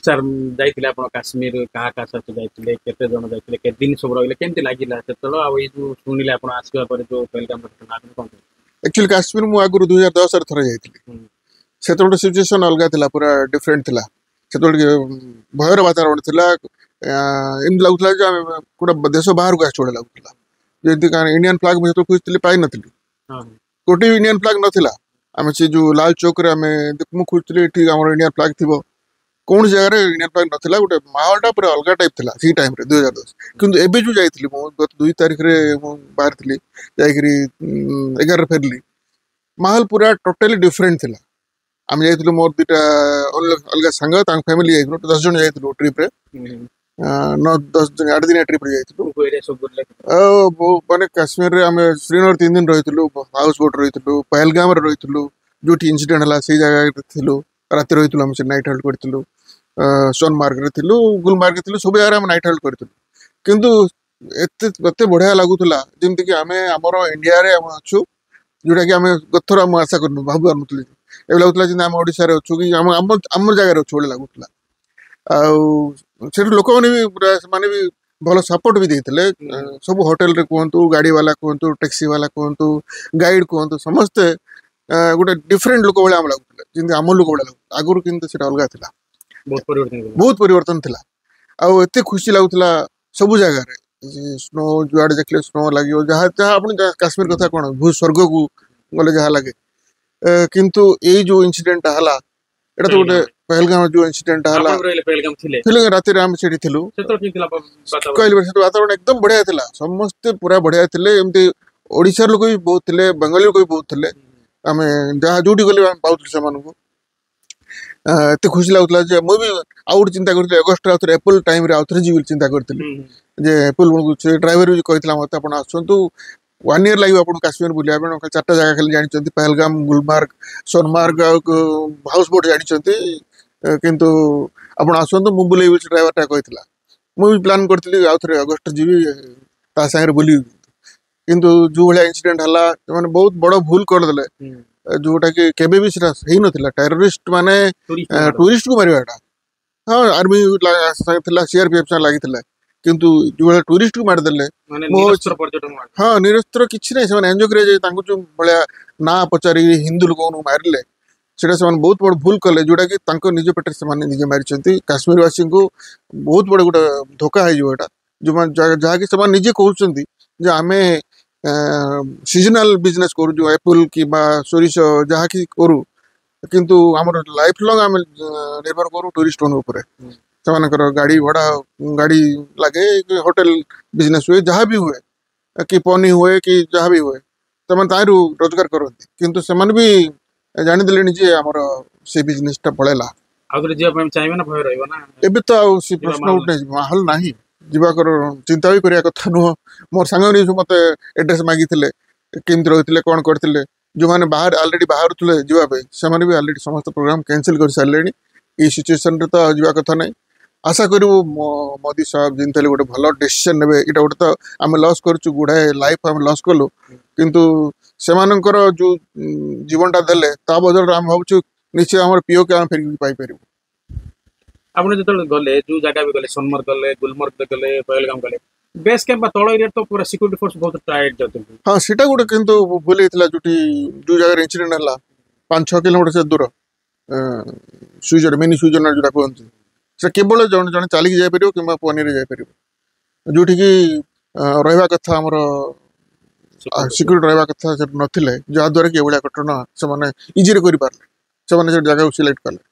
sir जाइए आप काश्मीर क्या क्या सहित जाइए केते जन जाइए केते दिन सब रहिले केमती लागिला सेतलो आ जो शुणिले आप आसवा पर जो पहलगाम घटना आपन कोन एक्चुअली काश्मीर मु आगु 2010 रे थरे जाइଥିଲି सेतोड सिचुएशन अलग थिला पूरा डिफरेंट थिला सेतोड भयर वातावरण थिला एम लागुला जे कोड देश बाहर को आछोड़ लागुला जेति कारण इंडियन फ्लैग में तो खुजतली पाई नथिली हां कोटी इंडियन फ्लैग नथिला आमे से जो लाल चौक रे आमे मु खुजतली ठीक हमर इंडियन फ्लैग थिबो कौन जगह इंडियन फ्लैग नथिला गोटे माहौलटा पूरा अलग टाइप थिला सी टाइम रे 2010 किंतु एबे जो जाइଥିଲି मु गत 2 तारिख रे मु बाहर थिली जाइकरी 11 फेरली माहौल पूरा टोटली डिफरेंट थिला आम जाइए मोर दुटा अलग संग फैमिली जाइए 10 जन जाइए ट्रिप रे 9-10 दिन 8 दिन ट्रिप रे जाइए माने काश्मीर रे आम श्रीनगर 3 दिन रही हाउस बोट रही पहलगाम रे रही जो इंसिडेंट है से जगह थिलु राति रही आम से नाइट होल्ड करूँ सोनमार्ग रे थिलु गुलमार्ग रे थिलु सब जगह आम नाइट होल्ड करूँ किंतु एते बढ़िया लगुला जमती कि आम आमर इंडिया रे आम अच्छु जोटा कि आम गथर आम आशा कर भाव पार्नुली ए लगुला आम ओडिशा रे अच्छु कि आम जगह अच्छु भाई लगुला लोक मैंने भी पूरा माने भी भल सपोर्ट भी देते सब होटेल रे कहतु गाड़ी वाला कहतु टैक्सी वाला कहतु गाइड कहतु समस्ते गोटे डिफरेंट लोक भाई आम लगुला जमी आम लोक भाई लगुला आगुरी किंतु अलग था बहुत परिवर्तन थिला आउ एते खुशी लगुला सब जगह स्नो जुआड़े देखले स्नो लगे जहाँ जहाँ अपनी काश्मीर कथा कौन भू स्वर्ग को गले जहाँ लगे किंतु ये जो इंसिडेंट हला एटा तो गोटे पहलगाम जो इंसिडेंट हला पहलगाम राति रे हम सेठी थिलु कहले वातावरण एकदम बढ़िया थिला समस्त पूरा बढ़िया थिले एमती ओडिसा लोक भी बहुत थिले बंगाली लोक भी बहुत थिले आमे जहाँ जोटी गले पाउथि से मानू एते खुशी लगुला जे मु भी आउट चिंता करथि अगस्त रे एप्पल टाइम रे आउथरे जीव चिंता करथि जे एप्पल ड्राइवर भी कहला मते आपण आसंतु 1 ईयर लागिव आपण काश्मीर बुलिया आपण चारटा जगह खाली जानि पहलगाम गुलमार्ग सोनमार्ग हाउस बोट जानि किंतु आपण आसंतु मु बुले ड्राइवर टा कहला मु भी प्लान करथि आउथरे अगस्त जीवी ता संगे बुली किंतु जो भलिया इंसिडेंट हला माने बहुत बड़ भूल कर देले जोटा कि केबे भी सेटा सही नथिला टेररिस्ट माने टूरिस्ट को मारिबाटा हां आर्मी थिला सीआरपीएफ से लागिथिला किंतु जो टूरिस्ट को मार देले हाँ निरस्त्र किछि नै से एंजॉय करे तांको जो भलिया ना पचारी हिंदू लोक को मारले सेटा से बहुत बड़ भूल कले जोटा कि तांको निज पेटर से निजे मारिछंती काश्मीर वासी को बहुत बड़ गोटे धोखा है जो एटा जो जहा कि से निजे कहउछंती जे आमे सीजनल बिजनेस करू जो एप्पल कि सोरिष जहाँ कि करू किंतु आमर लाइफ लॉन्ग आम निर्भर करू टूरिस्ट मन ऊपर से गाड़ी भड़ा गाड़ी लगे कि होटल बिजनेस हुए जहाँ भी हुए कि पनी हुए कि जहाँ भी हुए तो तारू रोजगार करती किंतु से भी जानीदे जे आमर से बिजनेसटा पड़ेला एबे तो प्रश्न उठे माहौल नहीं जीवा कर चिंता भी करिया कथा नुह मोर सांग मत एड्रेस मागी केमती रही कौन करते जो मैंने बाहर ऑलरेडी बाहर थे जावाई से भी ऑलरेडी समस्त प्रोग्राम कैंसिल कर सारे ये सिचुएशन रे तो जावा कथा नहीं आशा करूँ मोदी साहब जिनते गोटे भल डिसीजन ने यहाँ गोटे तो आम लॉस करूँ गुड़ाए लाइफ आम लॉस कलु किंतु से जो जीवनटा देले ता बदल आम भावुँ निश्चय आम पीओ के आम फेरिक पाइपर आपने जो गले जो जगह भी गले सोनमर्ग गले गुलमर्ग गले पहलगाम गले बेस कैंप तल एरिया तो पूरा सिक्योरिटी फोर्स बहुत टाइट जाते हाँ सीटा गोटे किंतु भूल जोटी जो जगह इंसिडेंट है 5-6 किलोमीटर से दूर स्विजर मिनी स्विजरलैंड जो कहते से केवल जन जन चलिक जापर कि पनी जापर जोटि कि रहा कथा आमर सिक्योरिटी रहा कथा नथिले जहाद्वारा कि एभलिया घटना से इजिरे कर पारे से जगह को सिलेक्ट कले